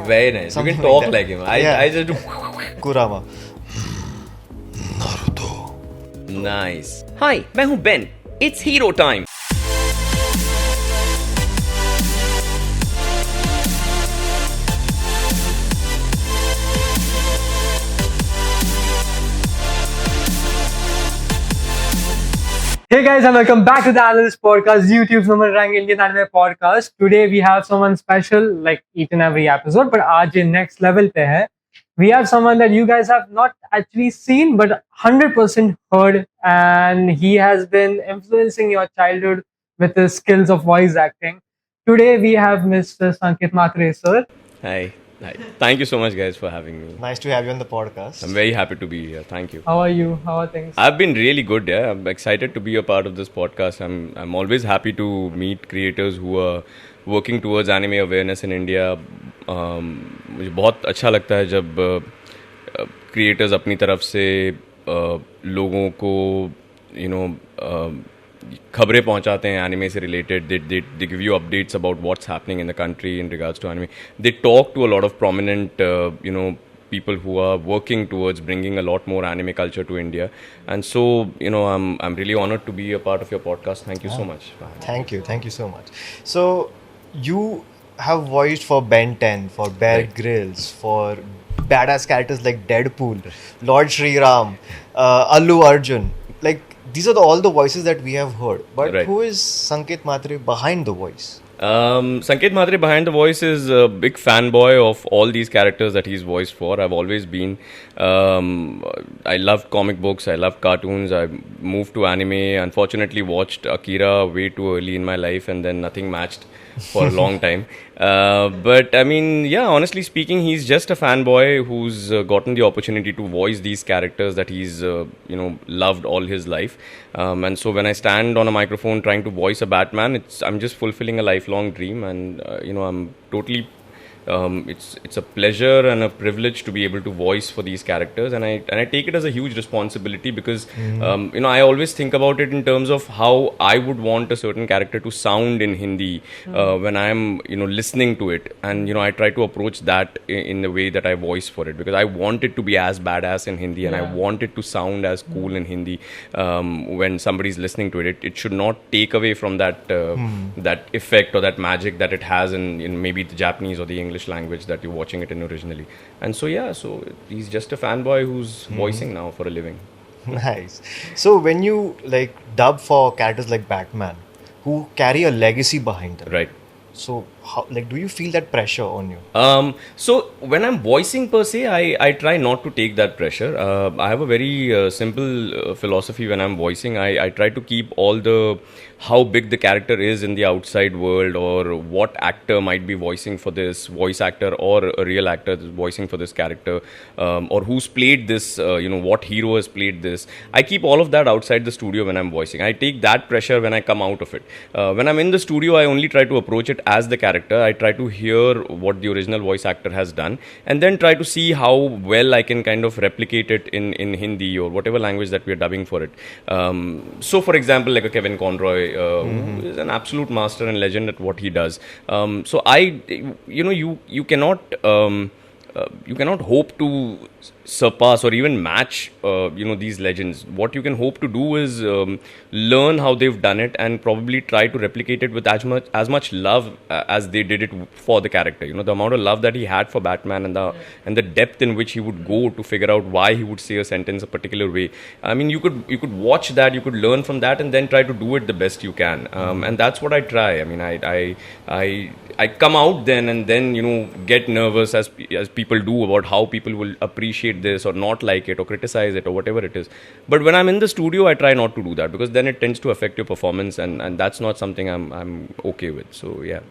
Very nice. Something you can talk that. like him. Yeah. I just do. Kurama. Nice. Hi, मैं हूँ Ben. It's hero time. Hey guys, and welcome back to the Ani-Lyst podcast, YouTube's number one Indian anime podcast. Today we have someone special, like each and every episode, but आज ये next level पे है. We have someone that you guys have not actually seen, but 100% heard, and he has been influencing your childhood with his skills of voice acting. Today we have Mr. Sanket Mhatre, sir. Hi. Hi. Thank you so much, guys, for having me. Nice to have you on the podcast. I'm very happy to be here. Thank you. How are you? How are things? I've been really good. Yeah, I'm excited to be a part of this podcast. I'm always happy to meet creators who are working towards anime awareness in India. मुझे बहुत अच्छा लगता है जब creators अपनी तरफ से लोगों को खबरें पहुंचाते हैं anime से related. They give you updates about what's happening in the country in regards to anime. They talk to a lot of prominent people who are working towards bringing a lot more anime culture to India, and so I'm really honored to be a part of your podcast. Thank you so much. Thank you so much. So you have voiced for Ben 10, for Bear Grylls, for badass characters like Deadpool, Lord Shri Ram, Allu Arjun. Like these are all the voices that we have heard. But Right. who is Sanket Mhatre behind the voice? Sanket Mhatre behind the voice is a big fanboy of all these characters that he's voiced for. I've always been. I loved comic books. I loved cartoons. I moved to anime. Unfortunately, watched Akira way too early in my life, and then nothing matched for a long time. But I mean, yeah, honestly speaking, he's just a fanboy who's gotten the opportunity to voice these characters that he's loved all his life. And so when I stand on a microphone trying to voice a Batman, I'm just fulfilling a lifelong dream, and I'm totally. It's a pleasure and a privilege to be able to voice for these characters, and I take it as a huge responsibility because I always think about it in terms of how I would want a certain character to sound in Hindi when I'm listening to it, and I try to approach that in the way that I voice for it, because I want it to be as badass in Hindi, and I want it to sound as cool in Hindi when somebody's listening to it. It should not take away from that that effect or that magic that it has in maybe the Japanese or the English language that you're watching it in originally. And so so he's just a fanboy who's voicing now for a living. Nice. So when you like dub for characters like Batman, who carry a legacy behind them, Right. so how, like, do you feel that pressure on you? So when I'm voicing per se, I try not to take that pressure. I have a very simple philosophy when I'm voicing. I try to keep all the how big the character is in the outside world, or what actor might be voicing for this, voice actor or a real actor voicing for this character, or who's played this, what hero has played this. I keep all of that outside the studio when I'm voicing. I take that pressure when I come out of it. When I'm in the studio, I only try to approach it as the character. I try to hear what the original voice actor has done, and then try to see how well I can kind of replicate it in Hindi or whatever language that we are dubbing for it. So for example, like a Kevin Conroy, who is an absolute master and legend at what he does. So you cannot hope to surpass or even match these legends. What you can hope to do is learn how they've done it, and probably try to replicate it with as much love as they did it for the character. The amount of love that he had for Batman, and the depth in which he would go to figure out why he would say a sentence a particular way. I mean, you could watch that, you could learn from that, and then try to do it the best you can. And that's what I try. I mean, I come out then, and then get nervous as people do about how people will appreciate this or not like it or criticize it or whatever it is. But when I'm in the studio, I try not to do that, because then it tends to affect your performance, and that's not something I'm okay with. So yeah.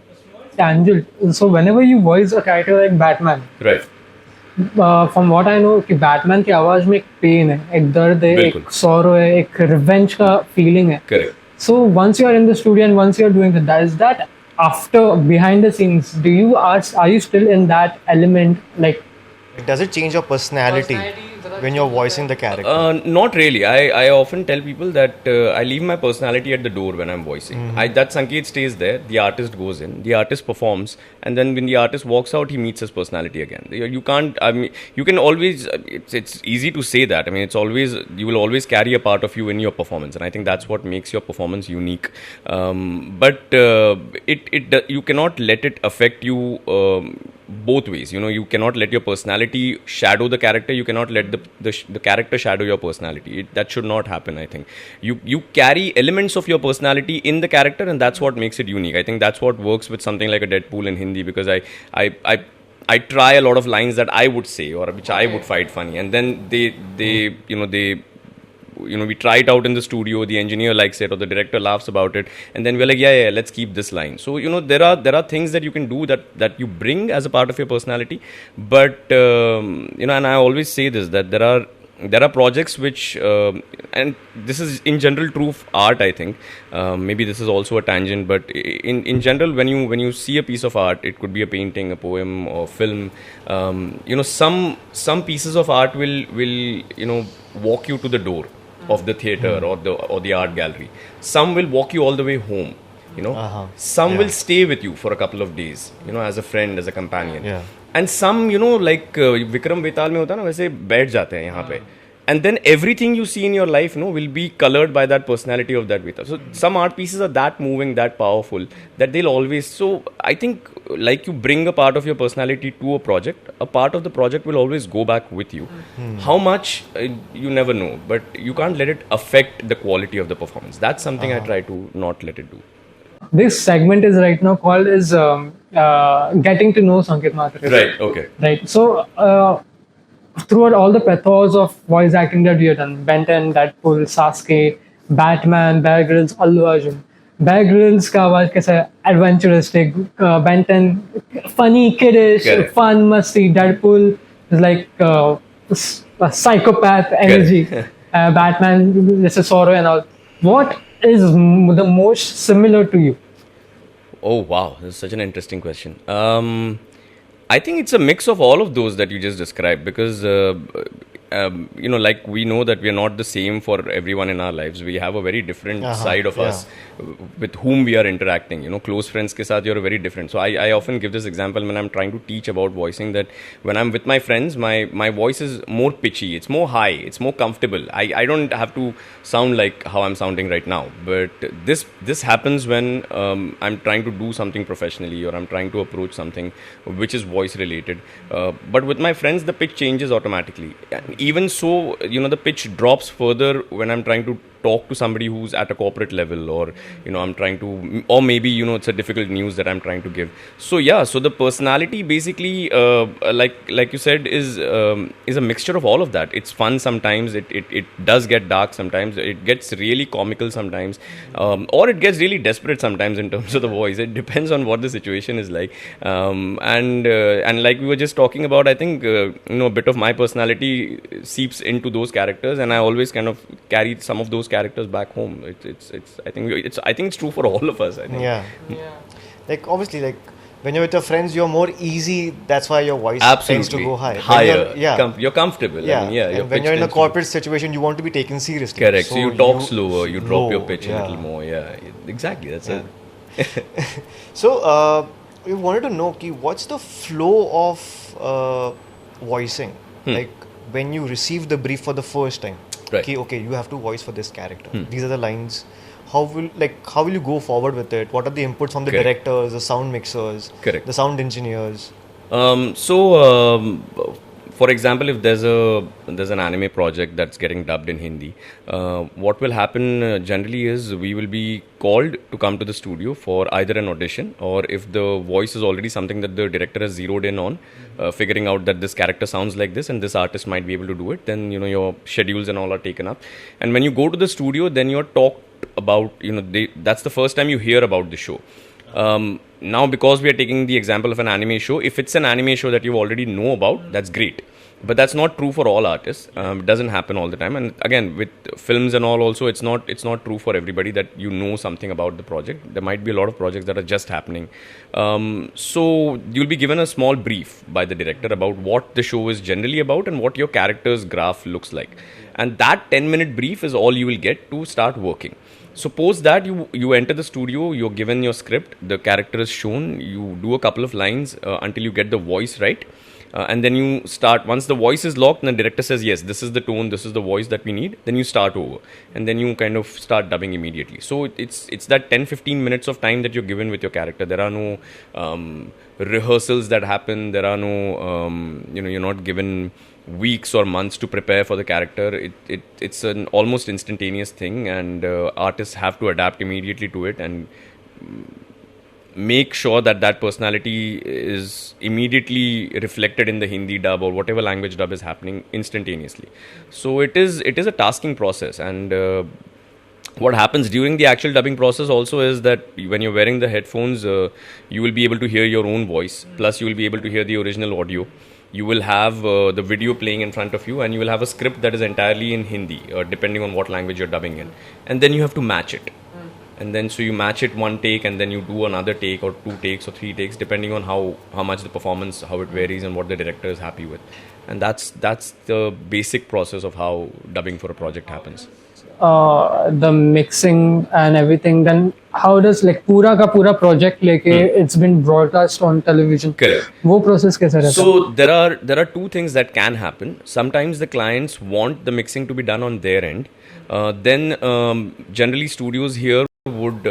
Angel, so whenever you voice a character like Batman, Right. from what I know कि Batman की आवाज में एक pen है, एक दर्द है, बिल्कुल. एक सॉरो है, एक रिवेंज का फीलिंग है. Correct. So once you are in the studio and once you are doing that, is that after behind the scenes, are you still in that element, like Does it change your personality? when you're voicing the character? Not really. I often tell people that I leave my personality at the door when I'm voicing. That Sanket stays there. The artist goes in. The artist performs, and then when the artist walks out, he meets his personality again. You can't. I mean, you can always. It's easy to say that. I mean, it's always you will always carry a part of you in your performance, and I think that's what makes your performance unique. But you cannot let it affect you. Both ways, you cannot let your personality shadow the character. You cannot let the character shadow your personality. That should not happen. I think you carry elements of your personality in the character, and that's what makes it unique. I think that's what works with something like a Deadpool in Hindi, because I try a lot of lines that I would say or which I would find funny, and then they we try it out in the studio, the engineer likes it or the director laughs about it, and then we're like, yeah, let's keep this line. So there are things that you can do that you bring as a part of your personality. But and I always say this, that there are projects which and this is in general true of art, I think. Maybe this is also a tangent, but in general, when you see a piece of art, it could be a painting, a poem, or film, some pieces of art will walk you to the door of the theater or the art gallery. Some will walk you all the way home. Some will stay with you for a couple of days, as a friend, as a companion. And some, like Vikram Betal mein hota na, वैसे बैठ जाते हैं यहाँ पे. And then everything you see in your life, will be colored by that personality of that Vita. So some art pieces are that moving, that powerful, that they'll always. So I think, like, you bring a part of your personality to a project, a part of the project will always go back with you. How much, you never know, but you can't let it affect the quality of the performance. That's something I try to not let it do. This segment is right now called is getting to know Sanket Mhatre. Right. Okay. Right. So. Throughout all the plethora of voice acting that we have done, Ben 10, Deadpool, Sasuke, Batman, Bear Grylls, Allu Arjun. Bear Grylls का आवाज कैसा है? Adventuristic, Ben 10 funny, kiddish, fun, musty. Deadpool is like a psychopath energy. Batman, this is sorrow and all. What is the most similar to you? Oh wow, this is such an interesting question. I think it's a mix of all of those that you just described, because like, we know that we are not the same for everyone in our lives. We have a very different side of us with whom we are interacting. Close friends ke saath, you're very different. So I often give this example when I'm trying to teach about voicing, that when I'm with my friends, my voice is more pitchy, it's more high, it's more comfortable. I don't have to sound like how I'm sounding right now. But this happens when I'm trying to do something professionally, or I'm trying to approach something which is voice related. But with my friends, the pitch changes automatically. Even so, the pitch drops further when I'm trying to talk to somebody who's at a corporate level, or I'm trying to, or maybe it's a difficult news that I'm trying to give. So so the personality basically, like you said, is a mixture of all of that. It's fun sometimes, it does get dark sometimes, it gets really comical sometimes, or it gets really desperate sometimes in terms of the voice. It depends on what the situation is like, and like we were just talking about, I think a bit of my personality seeps into those characters, and I always kind of carry some of those characters back home. I think it's true for all of us, I think. Yeah. Like, obviously, like, when you're with your friends, you're more easy. That's why your voice tends to go higher. You're comfortable. Yeah. I mean, and when you're in a corporate situation, you want to be taken seriously. Correct. So you talk slower, you drop your pitch a little more. Yeah, exactly. That's it. So we wanted to know, what's the flow of voicing? Like, when you receive the brief for the first time, right. Okay, you have to voice for this character. These are the lines. How will you go forward with it? What are the inputs from the directors, the sound mixers, the sound engineers? For example, if there's an anime project that's getting dubbed in Hindi, what will happen generally is we will be called to come to the studio for either an audition, or if the voice is already something that the director has zeroed in on, figuring out that this character sounds like this and this artist might be able to do it, then your schedules and all are taken up. And when you go to the studio, then you're talked about, that's the first time you hear about the show. now, because we are taking the example of an anime show, if it's an anime show that you already know about, that's great. But that's not true for all artists. It doesn't happen all the time. And again, with films and all, also, it's not true for everybody that you know something about the project. There might be a lot of projects that are just happening. So you'll be given a small brief by the director about what the show is generally about and what your character's graph looks like. And that 10-minute brief is all you will get to start working. Suppose that you enter the studio, you're given your script, the character is shown, you do a couple of lines until you get the voice right. And then you start, once the voice is locked and the director says, yes, this is the tone, this is the voice that we need, then you start over. And then you kind of start dubbing immediately. So it's that 10-15 minutes of time that you're given with your character. There are no rehearsals that happen. There are no, you're not given weeks or months to prepare for the character. It's an almost instantaneous thing, and artists have to adapt immediately to it and make sure that personality is immediately reflected in the Hindi dub or whatever language dub is happening instantaneously. So it is a tasking process, and what happens during the actual dubbing process also is that when you're wearing the headphones, you will be able to hear your own voice, plus you will be able to hear the original audio. You will have the video playing in front of you, and you will have a script that is entirely in Hindi, depending on what language you're dubbing in. And then you have to match it. And then so you match it one take, and then you do another take or 2 takes or 3 takes, depending on how much the performance, how it varies, and what the director is happy with. And that's the basic process of how dubbing for a project happens. The mixing and everything, then how does like पूरा का पूरा project लेके it's been broadcast on television? Correct. वो process कैसा रहता है? So there are 2 things that can happen. Sometimes the clients want the mixing to be done on their end. Then generally studios here would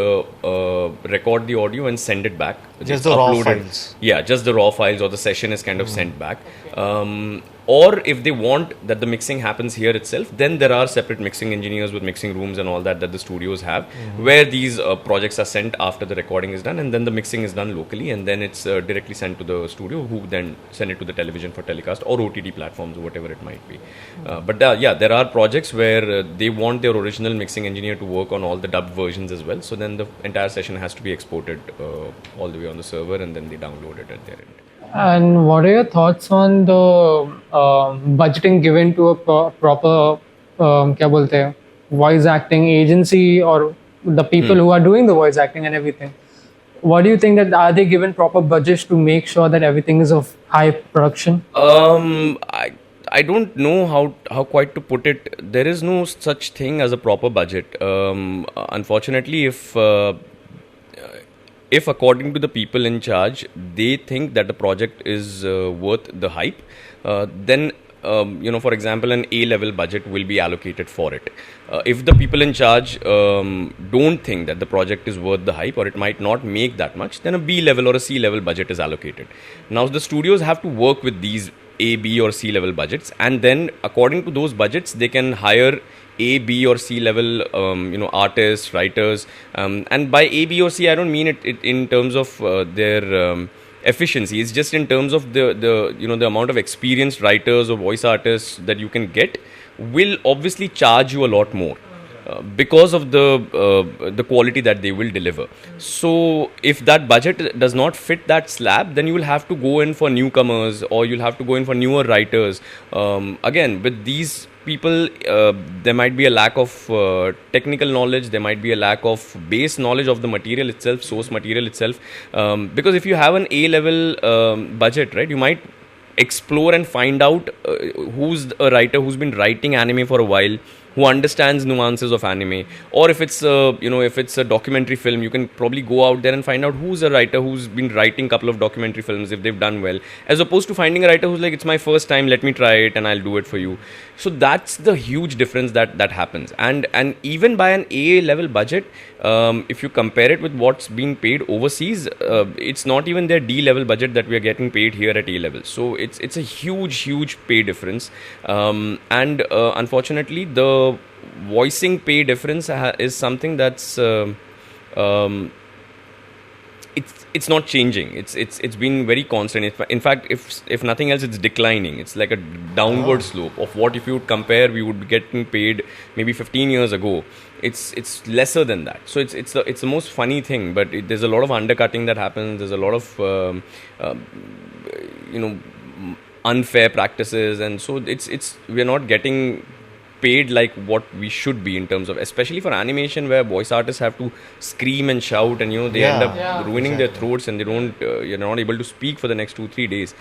record the audio and send it back. Just the raw files. Yeah, just the raw files, or the session is kind of sent back. Or if they want that the mixing happens here itself, then there are separate mixing engineers with mixing rooms and all that the studios have, where these projects are sent after the recording is done, and then the mixing is done locally, and then it's directly sent to the studio, who then send it to the television for telecast or OTT platforms or whatever it might be. But there are projects where they want their original mixing engineer to work on all the dubbed versions as well. So then the entire session has to be exported all the way on the server, and then they download it at their end. And what are your thoughts on the budgeting given to a proper क्या बोलते हैं, voice acting agency or the people who are doing the voice acting and everything? What do you think, that are they given proper budgets to make sure that everything is of high production? I don't know how quite to put it. There is no such thing as a proper budget. Unfortunately, if according to the people in charge, they think that the project is worth the hype, then for example, an A-level budget will be allocated for it. If the people in charge don't think that the project is worth the hype, or it might not make that much, then a B-level or a C-level budget is allocated. Now the studios have to work with these A, B or C-level budgets, and then according to those budgets, they can hire A, B or C level, artists, writers, and by A, B or C, I don't mean it in terms of their efficiency. It's just in terms of the amount of experienced writers or voice artists that you can get will obviously charge you a lot more. Because of the quality that they will deliver. So if that budget does not fit that slab, then you will have to go in for newcomers, or you'll have to go in for newer writers. Again, with these people, there might be a lack of technical knowledge, there might be a lack of base knowledge of the material itself, source material itself. Because if you have an A-level budget, right, you might explore and find out who's a writer who's been writing anime for a while, who understands nuances of anime. Or if it's a documentary film, you can probably go out there and find out who's a writer who's been writing a couple of documentary films, if they've done well, as opposed to finding a writer who's like, it's my first time, let me try it and I'll do it for you. So that's the huge difference that happens. And even by an A level budget, if you compare it with what's being paid overseas, it's not even their D level budget that we are getting paid here at A level. So it's a huge pay difference. And unfortunately, the voicing pay difference is something that's it's not changing. It's been very constant. In fact, if nothing else, it's declining. It's like a downward slope of what if you would compare, we would be getting paid maybe 15 years ago. It's lesser than that. So it's the most funny thing. But there's a lot of undercutting that happens. There's a lot of unfair practices, and so we're not getting paid like what we should be in terms of, especially for animation where voice artists have to scream and shout, and they end up ruining their throats, and they don't you're not able to speak for the next 2-3 days.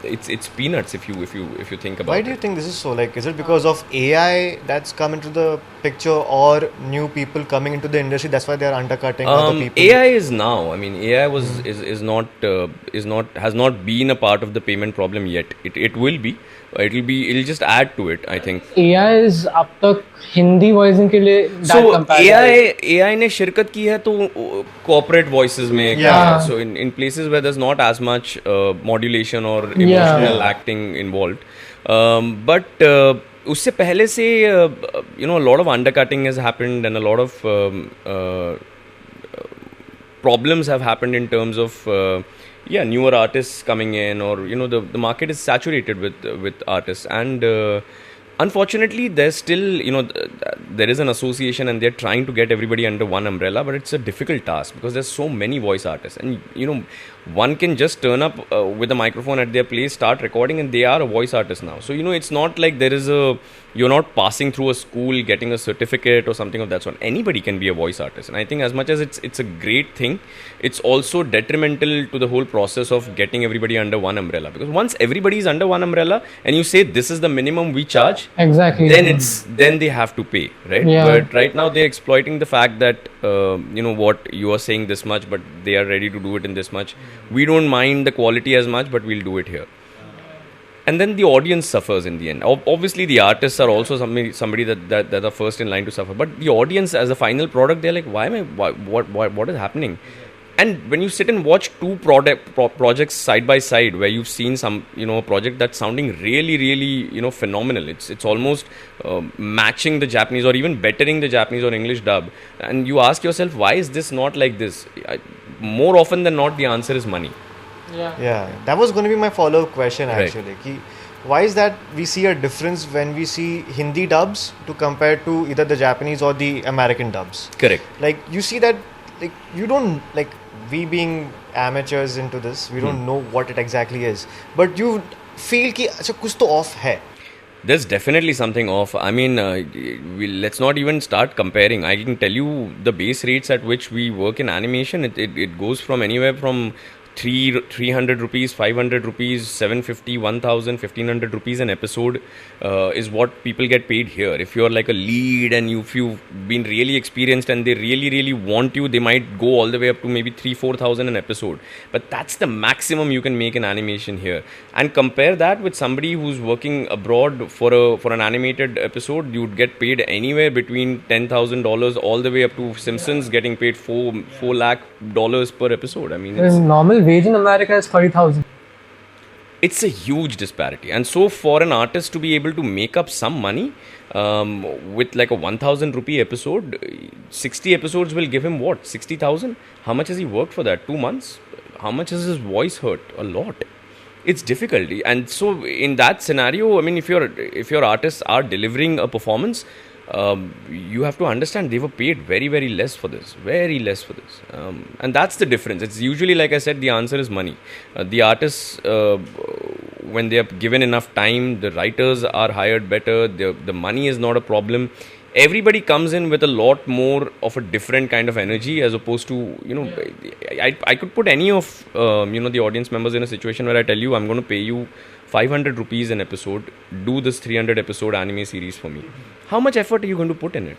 It's peanuts if you think about it. Why do you think this is so? Like, is it because of AI that's come into the picture, or new people coming into the industry? That's why they are undercutting other people. AI is now. I mean, AI is not has not been a part of the payment problem yet. It will be. It'll just add to it, I think. AI is अब तक Hindi voicing के लिए that So compared AI ने शिरकत की है तो corporate voices में. Yeah. So in places where there's not as much modulation or emotional acting involved, but उससे पहले से a lot of undercutting has happened, and a lot of problems have happened in terms of newer artists coming in, or the market is saturated with artists, and unfortunately there's still there is an association, and they're trying to get everybody under one umbrella, but it's a difficult task because there's so many voice artists, and one can just turn up with a microphone at their place, start recording, and they are a voice artist now. So it's not like you're not passing through a school getting a certificate or something of that sort. Anybody can be a voice artist, and I think as much as it's a great thing, it's also detrimental to the whole process of getting everybody under one umbrella, because once everybody is under one umbrella and you say this is the minimum we charge, exactly, then they have to pay, right? But right now they're exploiting the fact that what you are saying this much, but they are ready to do it in this much. We don't mind the quality as much, but we'll do it here. And then the audience suffers in the end. Obviously, the artists are also somebody that are first in line to suffer. But the audience, as a final product, they're like, what is happening? And when you sit and watch two projects side by side, where you've seen some, a project that's sounding really, really, phenomenal. It's almost matching the Japanese, or even bettering the Japanese or English dub. And you ask yourself, why is this not like this? More often than not, the answer is money. Yeah, that was going to be my follow-up question actually. Right. Why is that we see a difference when we see Hindi dubs to compare to either the Japanese or the American dubs? Correct. Like, you see that, like, you don't, like, we being amateurs into this, we don't know what it exactly is, but you feel ki acha kuch to off hai. There's definitely something off. I mean, let's not even start comparing. I can tell you the base rates at which we work in animation. It goes from anywhere from 300 rupees, 500 rupees, 750, 1000, 1500 rupees an episode is what people get paid here. If you're like a lead and if you've been really experienced and they really, really want you, they might go all the way up to maybe 3,000-4,000 an episode. But that's the maximum you can make in animation here. And compare that with somebody who's working abroad for an animated episode, you'd get paid anywhere between $10,000 all the way up to Simpsons getting paid $4 lakh per episode. I mean, it's normal wage in America is 30,000. It's a huge disparity, and so for an artist to be able to make up some money with like a 1,000 rupee episode, 60 episodes will give him what, 60,000? How much has he worked for that? 2 months? How much has his voice hurt? A lot. It's difficult, and so in that scenario, I mean, if your artists are delivering a performance, you have to understand they were paid very, very less for this, and that's the difference. It's usually, like I said, the answer is money. The artists, when they are given enough time, the writers are hired better, the money is not a problem. Everybody comes in with a lot more of a different kind of energy, as opposed to, I could put any of the audience members in a situation where I tell you, I'm going to pay you 500 rupees an episode, do this 300 episode anime series for me. How much effort are you going to put in it?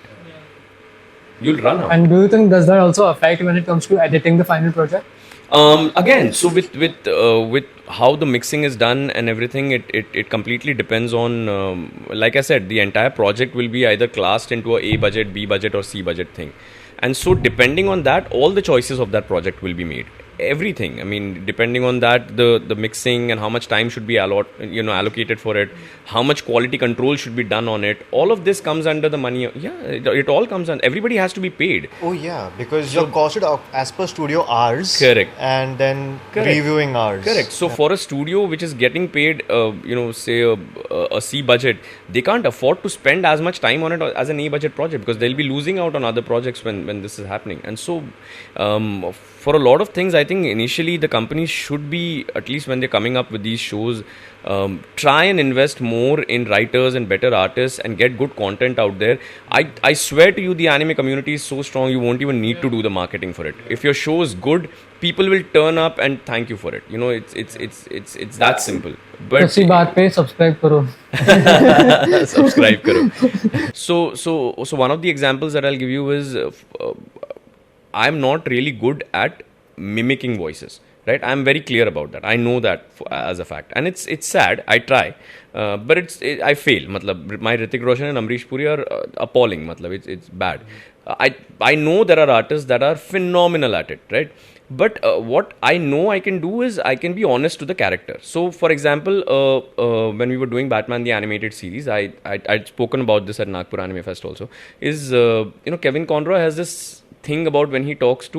You'll run out. And do you think does that also affect when it comes to editing the final project? Again, so with how the mixing is done and everything, it completely depends on, like I said, the entire project will be either classed into a budget, B budget, or C budget thing. And so depending on that, all the choices of that project will be made. everything. I mean, depending on that, the mixing and how much time should be allocated for it, how much quality control should be done on it. All of this comes under the money. Yeah, it all comes on. Everybody has to be paid. Oh yeah, because you're costed as per studio hours. Correct. And then Correct. reviewing hours. Correct. So for a studio which is getting paid, say a C budget, they can't afford to spend as much time on it as an A budget project because they'll be losing out on other projects when this is happening. And so for a lot of things, I think initially the companies should be, at least when they're coming up with these shows, try and invest more in writers and better artists and get good content out there. I swear to you, the anime community is so strong, you won't even need to do the marketing for it. If your show is good, people will turn up and thank you for it. It's that simple. But इसी बात पे subscribe करो. subscribe karo. So one of the examples that I'll give you is I'm not really good at mimicking voices. Right, I'm very clear about that. I know that as a fact, and it's sad. I try, but I fail. Matlab, my Hrithik Roshan and Amrish Puri are appalling. Matlab, it's bad. I know there are artists that are phenomenal at it, right? But what I know I can do is I can be honest to the character. So, for example, when we were doing Batman the Animated Series, I'd spoken about this at Nagpur Anime Fest also. Is Kevin Conroy has this thing about when he talks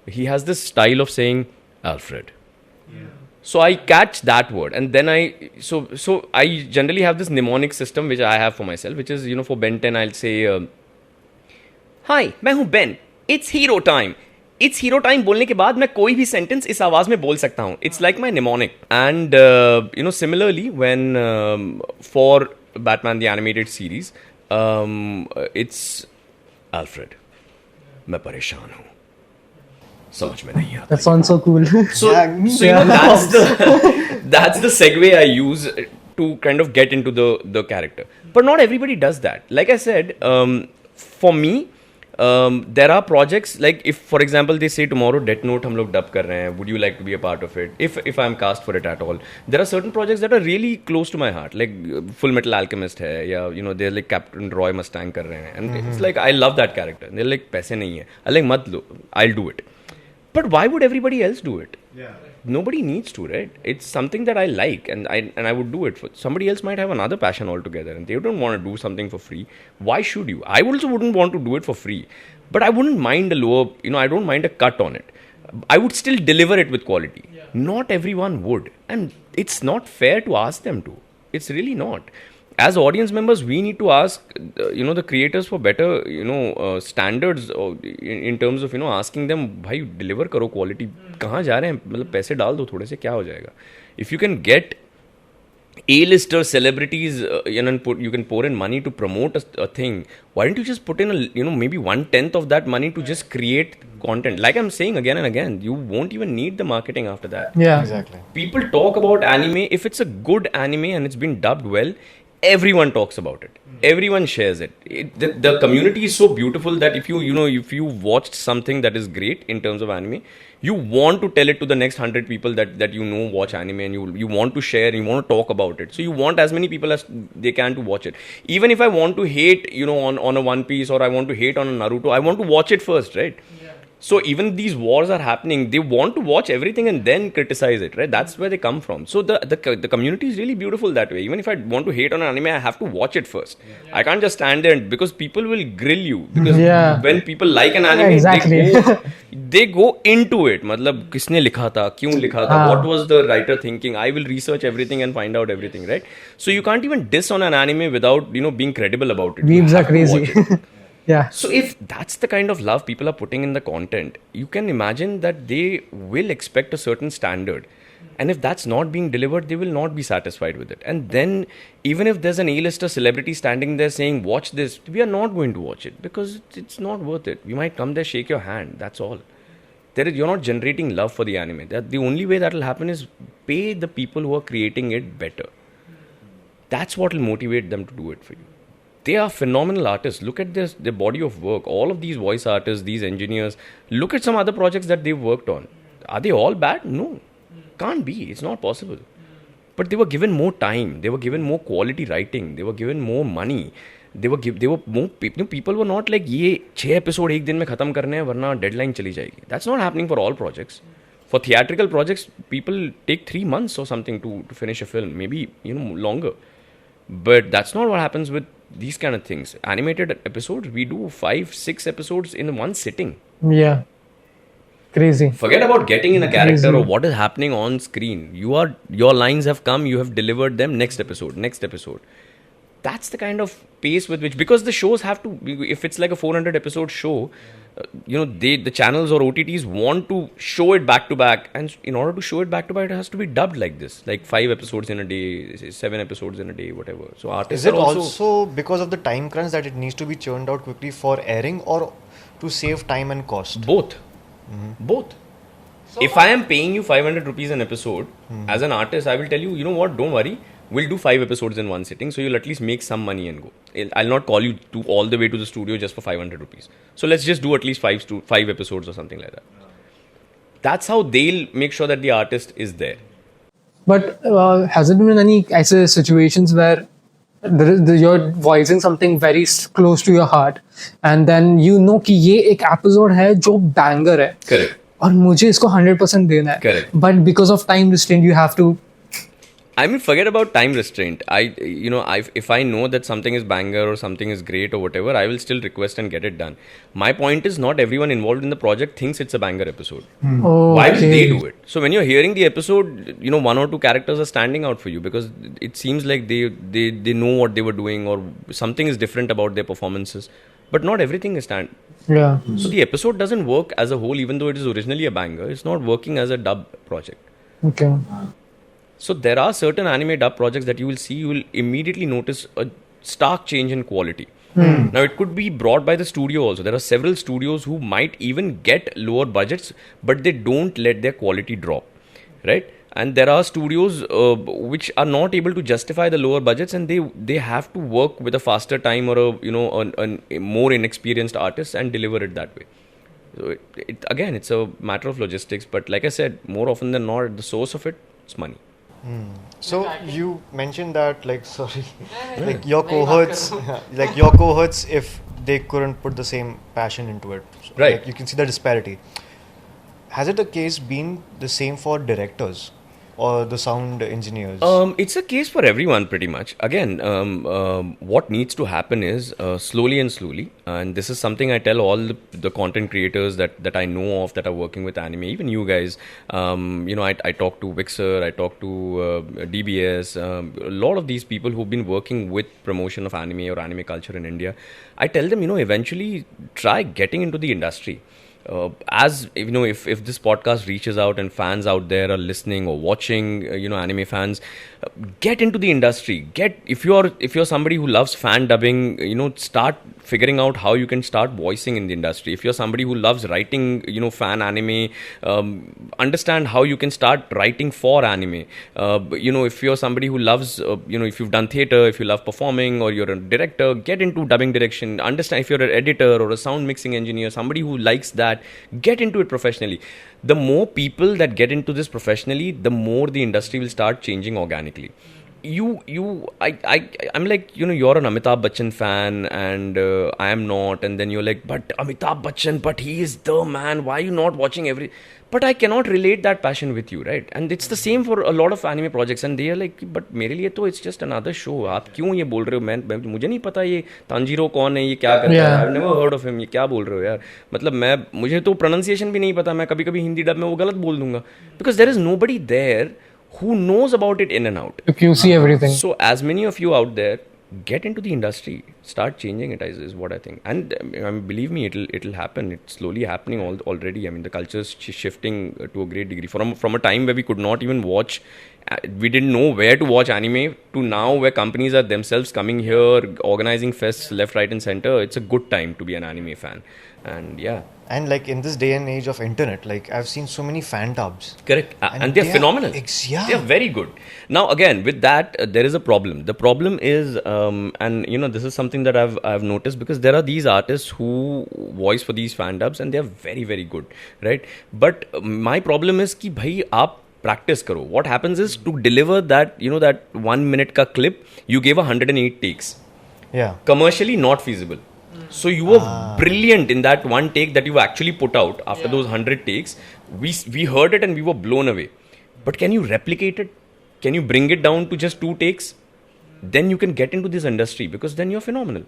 he has this style of saying Alfred. Yeah. So I catch that word, and then I generally have this mnemonic system which I have for myself, which is for Ben 10 I'll say, "Hi, मैं हूँ Ben. It's hero time." It's hero time बोलने के बाद मैं कोई भी sentence इस आवाज में बोल सकता हूँ. It's like my mnemonic. And similarly when for Batman the Animated Series, it's Alfred. मैं परेशान हूँ. समझ में नहीं आता. That sounds so cool. So that's the segue I use to kind of get into the character. But not everybody does that. Like I said, for me, there are projects like if, for example, they say tomorrow Death Note हम लोग dub कर रहे हैं. Would you like to be a part of it? If I'm cast for it at all, there are certain projects that are really close to my heart. Like Full Metal Alchemist है, या they're like Captain Roy Mustang कर रहे हैं, and it's like I love that character. They're like पैसे नहीं है. I'm like मत लो, I'll do it. But why would everybody else do it? Yeah. Nobody needs to, right? It's something that I like, and I would do it. For somebody else might have another passion altogether, and they don't want to do something for free. Why should you? I also wouldn't want to do it for free, but I wouldn't mind a lower. I don't mind a cut on it. I would still deliver it with quality. Yeah. Not everyone would, and it's not fair to ask them to. It's really not. As audience members, we need to ask, the creators for better, standards in terms of, asking them, भाई deliver करो quality. कहाँ जा रहे हैं? मतलब पैसे डाल दो थोड़े से, क्या हो जाएगा? If you can get A-lister celebrities, you can pour in money to promote a thing. Why don't you just put in maybe 1/10 of that money to just create content? Like I'm saying again and again, you won't even need the marketing after that. Yeah, exactly. People talk about anime. If it's a good anime and it's been dubbed well, everyone talks about it. Everyone shares it. The community is so beautiful that if you watched something that is great in terms of anime, you want to tell it to the next 100 people that watch anime, and you want to share and you want to talk about it. So you want as many people as they can to watch it. Even if I want to hate, on a One Piece, or I want to hate on a Naruto, I want to watch it first, right? Yeah. So even these wars are happening, they want to watch everything and then criticize it, right? That's where they come from. So the community is really beautiful that way. Even if I want to hate on an anime, I have to watch it first. Yeah. I can't just stand there because people will grill you. Because when people like an anime, they go into it. मतलब किसने लिखा था, क्यों लिखा था, what was the writer thinking? I will research everything and find out everything, right? So you can't even diss on an anime without being credible about it. Weebs are crazy. Yeah. So if that's the kind of love people are putting in the content, you can imagine that they will expect a certain standard. And if that's not being delivered, they will not be satisfied with it. And then even if there's an A-lister celebrity standing there saying, watch this, we are not going to watch it because it's not worth it. We might come there, shake your hand. That's all. You're not generating love for the anime. The only way that will happen is pay the people who are creating it better. That's what will motivate them to do it for you. They are phenomenal artists. Look at their body of work. All of these voice artists, these engineers. Look at some other projects that they've worked on. Are they all bad? No. Can't be. It's not possible. But they were given more time. They were given more quality writing. They were given more money. They were more people were not like ये 6 episode एक दिन में खत्म करने हैं वरना deadline चली जाएगी. That's not happening for all projects. For theatrical projects, people take 3 months or something to finish a film, maybe longer. But that's not what happens with these kind of things. Animated episodes, we do 5-6 episodes in one sitting. Yeah. Crazy. Forget about getting in a character Crazy. or what is happening on screen. Your lines have come, you have delivered them. Next episode. That's the kind of pace with which, because the shows have to. If it's like a 400 episode show, the channels or OTTs want to show it back to back, and in order to show it back to back, it has to be dubbed like this, like 5 episodes in a day, 7 episodes in a day, whatever. So artists Is it are also because of the time crunch that it needs to be churned out quickly for airing, or to save time and cost? both. If I am paying you 500 rupees an episode, as an artist, I will tell you, what, don't worry, we'll do 5 episodes in one sitting, so you'll at least make some money and go. I'll not call you to all the way to the studio just for 500 rupees. So let's just do at least 5 episodes or something like that. That's how they'll make sure that the artist is there. But has it been any situations where you're voicing something very close to your heart, and then कि ये एक episode है जो banger है, Correct. और मुझे इसको 100% देना है. Correct. But because of time restraint, you have to. I mean, forget about time restraint. If I know that something is banger or something is great or whatever, I will still request and get it done. My point is, not everyone involved in the project thinks it's a banger episode. Why will they do it? So when you're hearing the episode, 1 or 2 characters are standing out for you because it seems like they know what they were doing, or something is different about their performances. But not everything is Yeah. So the episode doesn't work as a whole, even though it is originally a banger. It's not working as a dub project. Okay. So there are certain anime dub projects that you will immediately notice a stark change in quality. Now it could be brought by the studio also. There are several studios who might even get lower budgets, but they don't let their quality drop, right? And there are studios which are not able to justify the lower budgets, and they have to work with a faster time or a more inexperienced artist and deliver it that way. So again, it's a matter of logistics. But like I said, more often than not, the source of it's money. So you mentioned that, like your cohorts, if they couldn't put the same passion into it, so, Right. like, you can see the disparity. Has it the case been the same for directors or the sound engineers? It's a case for everyone pretty much. Again, what needs to happen is slowly, and this is something I tell all the content creators that I know of that are working with anime, even you guys. I talk to Wixer, I talk to DBS, a lot of these people who've been working with promotion of anime or anime culture in India. I tell them, eventually try getting into the industry. As if this podcast reaches out and fans out there are listening or watching, anime fans, get into the industry. If you're somebody who loves fan dubbing, start figuring out how you can start voicing in the industry. If you're somebody who loves writing, fan anime, understand how you can start writing for anime. If you're somebody who loves, if you've done theater, if you love performing, or you're a director, get into dubbing direction. Understand if you're an editor or a sound mixing engineer, somebody who likes that, get into it professionally. The more people that get into this professionally, the more the industry will start changing organically. I'm like, you're an Amitabh Bachchan fan and I am not, and then you're like, but Amitabh Bachchan, but he is the man, why are you not watching but I cannot relate that passion with you, right? And it's the same for a lot of anime projects, and they are like, but मेरे लिए तो it's just another show. आप क्यों ये बोल रहे हो? मुझे नहीं पता ये तांजीरो कौन है, ये क्या करता है? I've never heard of him. ये क्या बोल रहे हो यार? मतलब मुझे तो pronunciation भी नहीं पता. मैं कभी-कभी हिंदी डब में वो गलत बोल दूंगा. Because there is nobody there who knows about it in and out. You see everything. So as many of you out there, get into the industry, start changing it is what I think. And believe me, it'll happen. It's slowly happening already. I mean, the culture is shifting to a great degree. From a time where we could not even watch, we didn't know where to watch anime, to now where companies are themselves coming here, organizing fests left, right and center. It's a good time to be an anime fan. And yeah. And like in this day and age of internet, like I've seen so many fan dubs. Correct. And they're phenomenal. They're very good. Now again, with that, there is a problem. The problem is, and this is something that I've noticed, because there are these artists who voice for these fan dubs and they're very, very good, right? But my problem is कि भाई आप practice karo. What happens is, to deliver that, that 1 minute ka clip, you gave 108 takes. Yeah. Commercially not feasible. So you were brilliant in that one take that you actually put out after those 100 takes. We heard it and we were blown away. But can you replicate it? Can you bring it down to just 2 takes? Then you can get into this industry because then you're phenomenal.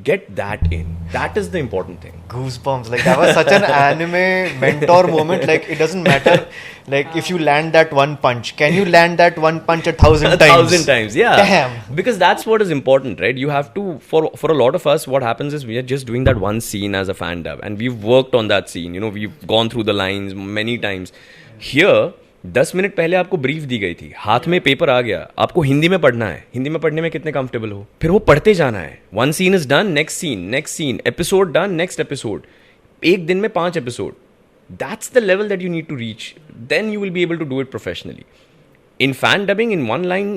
Get that in. That is the important thing. Goosebumps. Like that was such an anime mentor moment. Like it doesn't matter. Like if you land that one punch, can you land that one punch 1,000 times? 1,000 times, yeah. Damn. Because that's what is important, right? You have to, for a lot of us, what happens is we are just doing that one scene as a fan dub, and we've worked on that scene. You know, we've gone through the lines many times. Here, 10 minute पहले आपको brief दी गई थी, हाथ में paper आ गया, आपको हिंदी में पढ़ना है. हिंदी में पढ़ने में कितने कंफर्टेबल हो, फिर वो पढ़ते जाना है. One scene is done, next scene, episode done, next episode. एक दिन में 5 episode. That's the level that you need to reach. Then you will be able to do it professionally. In fan dubbing, in one line,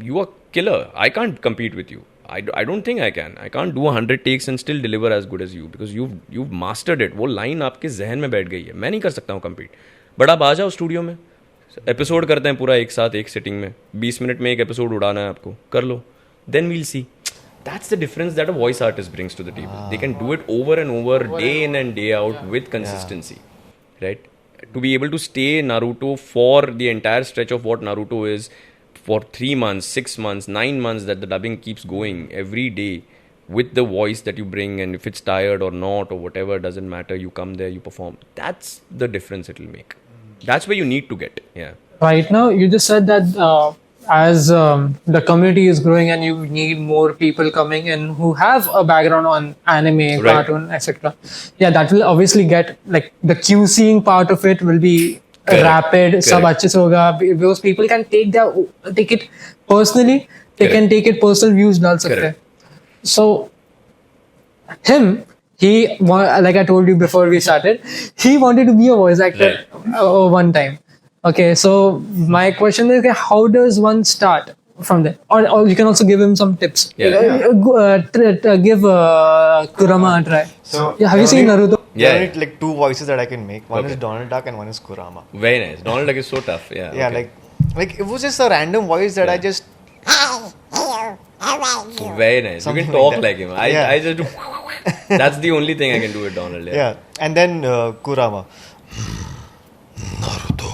you are killer. I can't compete with you. I don't think I can. I can't do 100 takes and still deliver as good as you because you've mastered it. वो line आपके जहन में बैठ गई है. मैं नहीं कर सकता हूँ compete. बट आप आ जाओ स्टूडियो में, एपिसोड करते हैं पूरा एक साथ एक सिटिंग में, 20 मिनट में एक एपिसोड उड़ाना है आपको, कर लो. Then we'll see. That's the difference that a voice artist brings to the table. They can do it over and over, day in and day out with consistency. Right? To be able to stay Naruto for the entire stretch of what Naruto is for 3 months, 6 months, 9 months, that the dubbing keeps going every day with the voice that you bring, and if it's tired or not or whatever, doesn't matter, you come there, you perform. That's the difference it will make. That's where you need to get. Yeah. Right now, you just said that as the community is growing and you need more people coming in who have a background on anime, Right. cartoon, etc. Yeah, that will obviously get, like, the QCing part of it will be Correct. rapid. Correct. Sab अच्छे से होगा because people can take it personally. They Correct. can take it personal views डाल सकते हैं. Correct. So like I told you before we started, he wanted to be a voice actor one time. Okay, so my question is, how does one start from there? Or you can also give him some tips. Yeah. Give Kurama a try. So Have you seen Naruto? There Yeah. are like 2 voices that I can make. One Okay. is Donald Duck and one is Kurama. Very nice. Donald Duck is so tough. Yeah. Yeah, okay. like it was just a random voice that I Yeah. just Very nice. Something you can talk that. like him. Yeah. I just do. That's the only thing I can do with Donald. yeah. And then Kurama. Naruto.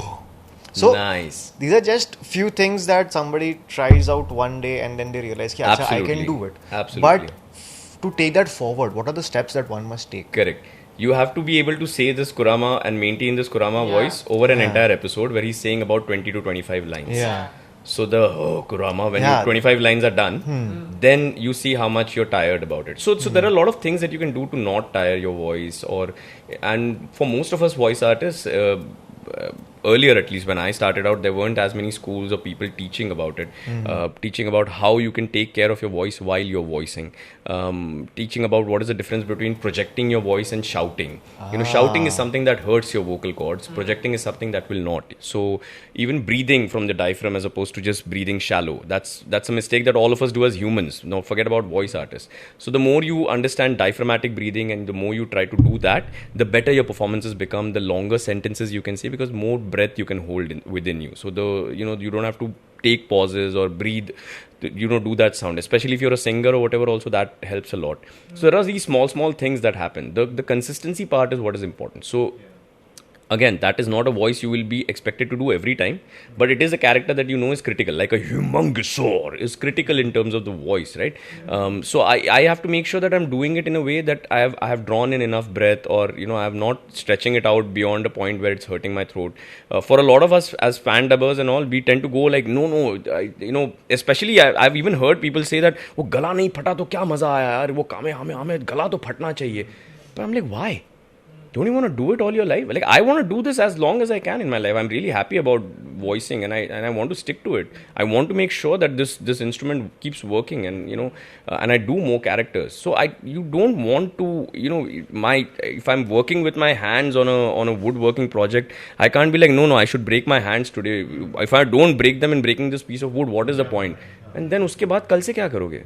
So Nice. these are just few things that somebody tries out one day and then they realize, "Ki, acha, I can Absolutely. do it." Absolutely. But to take that forward, what are the steps that one must take? Correct. You have to be able to say this Kurama and maintain this Kurama voice over an entire episode where he's saying about 20 to 25 lines. Yeah. So the Kurama, when Yeah. 25 lines are done, then you see how much you're tired about it. So there are a lot of things that you can do to not tire your voice, and for most of us voice artists, earlier at least when I started out, there weren't as many schools or people teaching about it, teaching about how you can take care of your voice while you're voicing, teaching about what is the difference between projecting your voice and shouting. You know, shouting is something that hurts your vocal cords. Projecting is something that will not. So even breathing from the diaphragm as opposed to just breathing shallow, that's a mistake that all of us do as humans. No, forget about voice artists. So the more you understand diaphragmatic breathing and the more you try to do that, the better your performances become, the longer sentences you can say, because more breath you can hold within you. So you don't have to take pauses or breathe, do that sound, especially if you're a singer or whatever. Also that helps a lot. So there are these small things that happen. The consistency part is what is important. So again, that is not a voice you will be expected to do every time, but it is a character that you know is critical, like a humongosaur is critical in terms of the voice, right? So I have to make sure that I'm doing it in a way that I have drawn in enough breath, or I am not stretching it out beyond a point where it's hurting my throat. For a lot of us as fan dubbers and all, we tend to go like no, especially I've even heard people say that वो गला नहीं फटा तो क्या मजा आया यार, वो कामे हमें गला तो फटना चाहिए. But I'm like, why? Don't you want to do it all your life? Like, I want to do this as long as I can in my life. I'm really happy about voicing, and I want to stick to it. I want to make sure that this instrument keeps working, and and I do more characters. So you don't want to, if I'm working with my hands on a woodworking project, I can't be like, no, I should break my hands today. If I don't break them in breaking this piece of wood, what is the point? And then उसके बाद कल से क्या करोगे?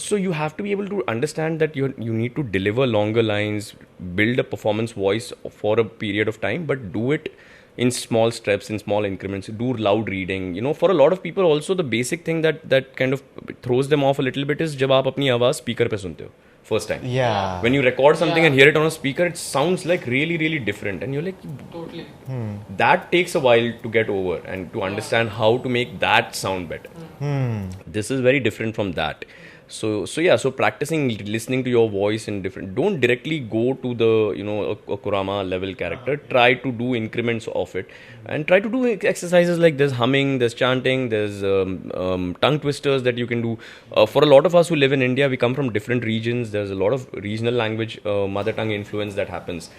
So you have to be able to understand that you need to deliver longer lines, build a performance voice for a period of time, but do it in small steps, in small increments. Do loud reading. For a lot of people also, the basic thing that kind of throws them off a little bit is जब आप अपनी आवाज़ speaker पे सुनते हो. first time. Yeah. When you record something Yeah. and hear it on a speaker, it sounds like really, really different. And you're like, Totally. that takes a while to get over and to understand how to make that sound better. This is very different from that. So practicing listening to your voice in different, don't directly go to the, a Kurama level character. Try to do increments of it and try to do exercises like there's humming, there's chanting, there's tongue twisters that you can do. For a lot of us who live in India, we come from different regions. There's a lot of regional language, mother tongue influence that happens.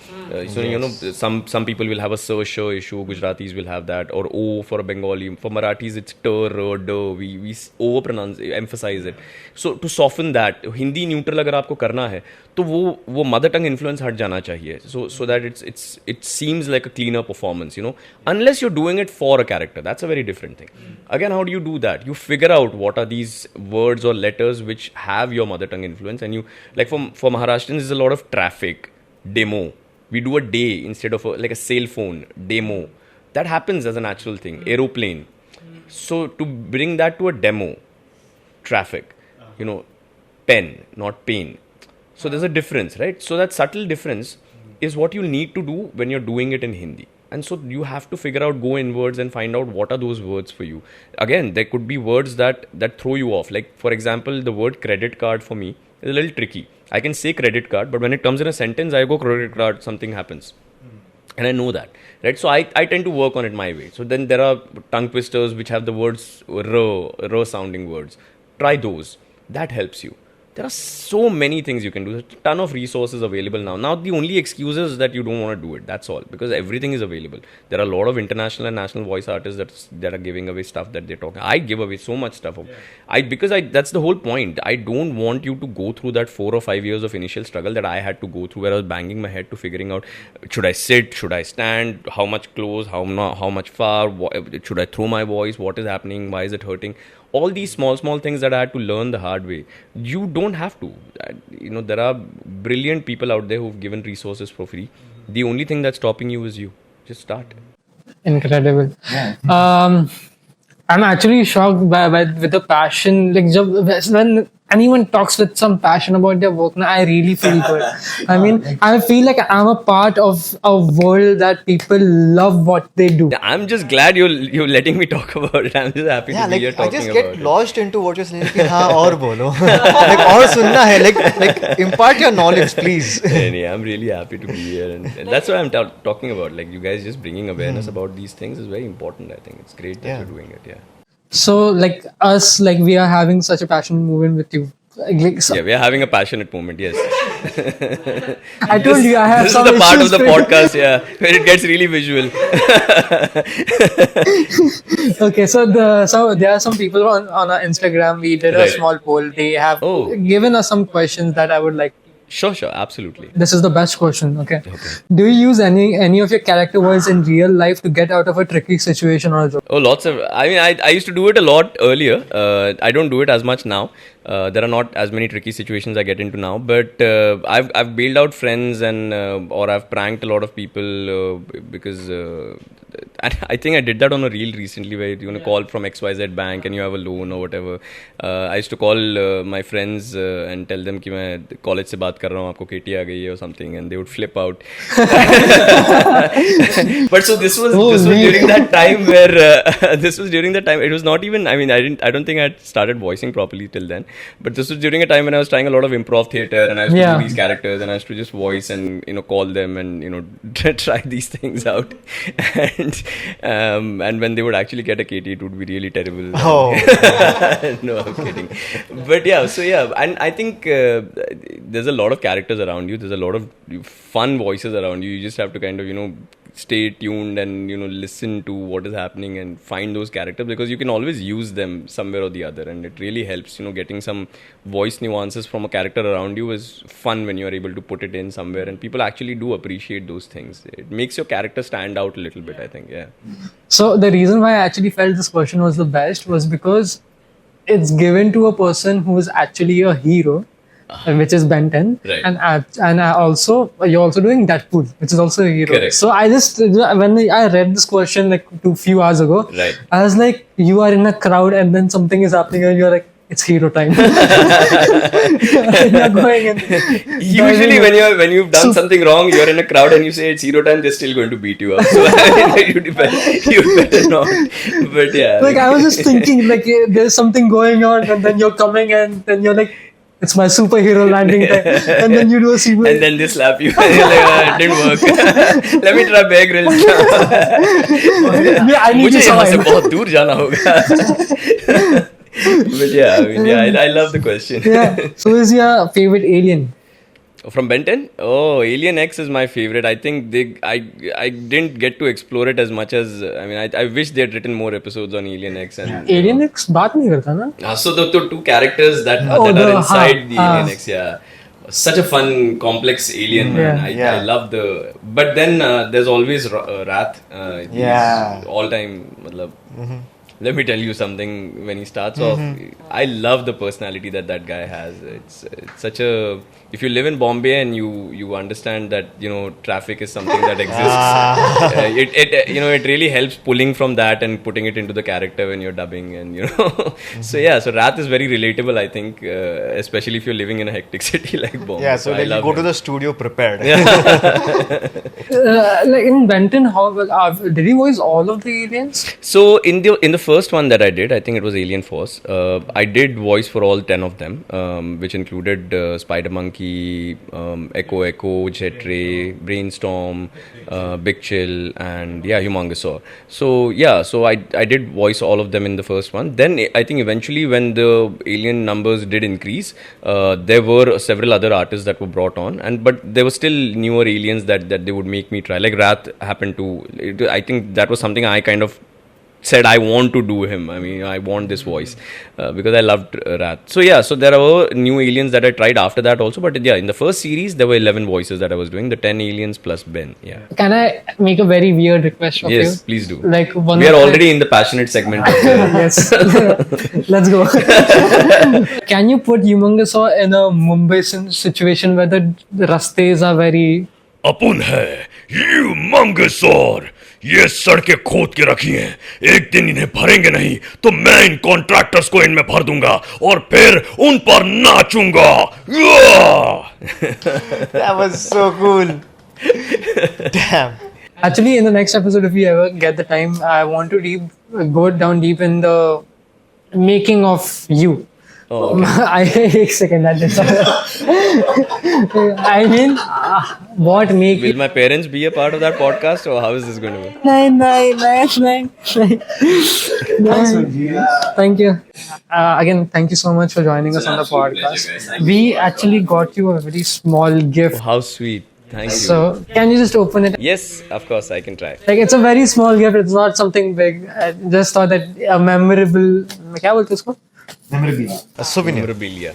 Some people will have a sh issue, Gujaratis will have that, or O for a Bengali. For Marathis, it's t, r, d. We over pronounce, emphasize it. So to soften that, Hindi neutral अगर आपको करना है, तो वो mother tongue influence हट जाना चाहिए. So that it seems like a cleaner performance, Unless you're doing it for a character, that's a very different thing. Again, how do you do that? You figure out what are these words or letters which have your mother tongue influence, and you, like for Maharashtrians, there's a lot of traffic, demo. We do a day instead of like a cell phone, demo. That happens as a natural thing. Aeroplane. So to bring that to a demo, traffic, pen, not pain. So there's a difference, right? So that subtle difference is what you need to do when you're doing it in Hindi. And so you have to figure out, go inwards and find out what are those words for you. Again, there could be words that throw you off. Like, for example, the word credit card for me is a little tricky. I can say credit card, but when it comes in a sentence, I go credit card, something happens. And I know that, right? So I tend to work on it my way. So then there are tongue twisters which have the words r sounding words. Try those. That helps you. There are so many things you can do. There's a ton of resources available now. Now the only excuse is that you don't want to do it. That's all. Because everything is available. There are a lot of international and national voice artists that are giving away stuff that they're talking. I give away so much stuff. That's the whole point. I don't want you to go through that 4 or 5 years of initial struggle that I had to go through, where I was banging my head to figuring out, should I sit, should I stand, how much close, how much far, should I throw my voice, what is happening, why is it hurting? All these small things that I had to learn the hard way. You don't have to. There are brilliant people out there who've given resources for free. The only thing that's stopping you is you. Just start. Incredible. I'm actually shocked with the passion. Like when anyone talks with some passion about their work, I really feel good. I mean, I feel like I'm a part of a world that people love what they do. I'm just glad you're letting me talk about it. I'm just happy to be here talking about it. I just get lost into what you're saying. Like, हाँ और बोलो. Like और सुनना है. Like impart your knowledge, please. Yeah, I'm really happy to be here, and that's what I'm talking about. Like, you guys just bringing awareness about these things is very important. I think it's great that you're doing it. Yeah. So, like us, like we are having such a passionate movement with you. Yeah, we are having a passionate moment. Yes. I told you I have this some is the part of the with podcast, yeah, where it gets really visual. Okay, so there are some people on our Instagram. We did a small poll. They have given us some questions that I would like. Sure, absolutely. This is the best question. Okay. Do you use any of your character voice in real life to get out of a tricky situation or a joke? Oh, lots of. I mean, I used to do it a lot earlier. I don't do it as much now. There are not as many tricky situations I get into now, but I've bailed out friends or I've pranked a lot of people because I think I did that on a reel recently, where you're gonna call from XYZ bank and you have a loan or whatever. I used to call my friends and tell them कि मैं college से बात कर रहा हूँ, आपको KT आ गई है or something, and they would flip out. But so this was during that time where this was during the time. It was not even. I mean, I don't think I had started voicing properly till then. But this was during a time when I was trying a lot of improv theatre, and I used to do these characters, and I used to just voice and call them and try these things out. And when they would actually get a KT, it would be really terrible. Oh. No, I'm kidding. But and I think there's a lot of characters around you. There's a lot of fun voices around you. You just have to kind of stay tuned and listen to what is happening and find those characters, because you can always use them somewhere or the other, and it really helps. Getting some voice nuances from a character around you is fun when you are able to put it in somewhere, and people actually do appreciate those things. It makes your character stand out a little bit, I think. Yeah. So the reason why I actually felt this question was the best was because it's given to a person who is actually a hero, which is Ben 10, right. and you're also doing Deadpool, which is also a hero. Correct. So when I read this question like a few hours ago, right. I was like, you are in a crowd and then something is happening and you're like it's hero time. You're going in. Usually, when you've done something wrong, you're in a crowd and you say it's hero time, they're still going to beat you up. So you better not. But yeah, Like I was just thinking, like there's something going on, and then you're coming, and then you're like, it's my superhero landing time, and then you do a super. and then they slap you. And you're like, it didn't work. Let me try Bear Grylls. Yeah, I need मुझे to यहाँ से survive. बहुत दूर जाना होगा. But yeah, I mean, yeah, I love the question. Yeah. So, is your favorite alien? From Ben 10? Oh, Alien X is my favorite. I think I didn't get to explore it as much as, I mean, I wish they had written more episodes on Alien X. And Alien X बात नहीं करता ना? so the two characters that Oh, are the- inside the हाँ. Alien X, yeah. Such a fun, complex alien, man. Yeah. I love the. But then there's always Wrath. Yeah. All time. Let me tell you something. When he starts off, I love the personality that guy has. It's such a. If you live in Bombay and you understand that traffic is something that exists, it really helps pulling from that and putting it into the character when you're dubbing and So yeah, so Wrath is very relatable. I think, especially if you're living in a hectic city like Bombay. Yeah, so I like you love go him. to the studio prepared. Like in Benton, did he voice all of the aliens? So in the first one that I did, I think it was Alien Force. I did voice for all 10 of them, which included Spider Monkey, Echo, Jet Ray, Brainstorm, Big Chill, and Humongosaur. So I did voice all of them in the first one. Then I think eventually when the alien numbers did increase, there were several other artists that were brought on, but there were still newer aliens that they would make me try. Like Wrath happened to. I think that was something I kind of said I want to do him. I mean, I want this voice because I loved Wrath. So there were new aliens that I tried after that also. But in the first series, there were 11 voices that I was doing. The 10 aliens plus Ben. Yeah. Can I make a very weird request of you? Yes, please do. Like one We of are my- already in the passionate segment. Of Yes. Let's go. Can you put Humongosaur in a Mumbai situation where the rastes are very... अपुन है ह्यूमंगसौर ये सड़कें खोद के रखी हैं एक दिन इन्हें भरेंगे नहीं तो मैं इन कॉन्ट्रैक्टर्स को इनमें भर दूंगा और फिर उन पर नाचूंगा That was so cool. Damn. Actually, in the next episode, if we ever get the time, I want to go down deep in the making of you. Oh, okay. एक second, that is I mean, what make Will my parents be a part of that podcast, or how is this going to work? Nine. Thank you. Again, thank you so much for joining us on the podcast. We actually got you a very small gift. How sweet. Thank you. So, can you just open it? Yes, of course, I can try. Like, it's a very small gift. It's not something big. I just thought that a memorable. क्या बोलते हैं उसको? A souvenir. Memorabilia.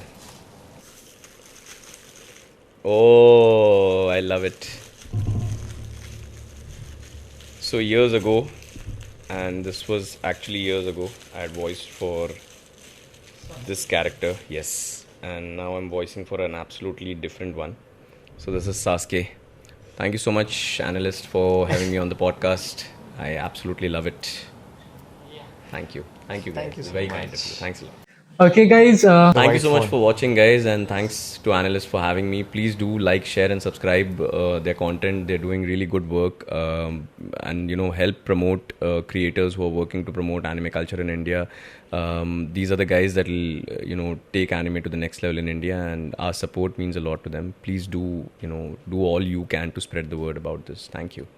Oh, I love it. So years ago, and this was actually years ago, I had voiced for this character, yes. And now I'm voicing for an absolutely different one. So this is Sasuke. Thank you so much, Ani-Lyst, for having me on the podcast. I absolutely love it. Thank you. Thank you, guys. Thank you so Very much. kind of you. Thanks a lot. Okay, guys. Thank you so much phone. for watching, guys, and thanks to Ani-Lyst for having me. Please do like, share, and subscribe their content. They're doing really good work, and help promote creators who are working to promote anime culture in India. These are the guys that will take anime to the next level in India, and our support means a lot to them. Please do do all you can to spread the word about this. Thank you.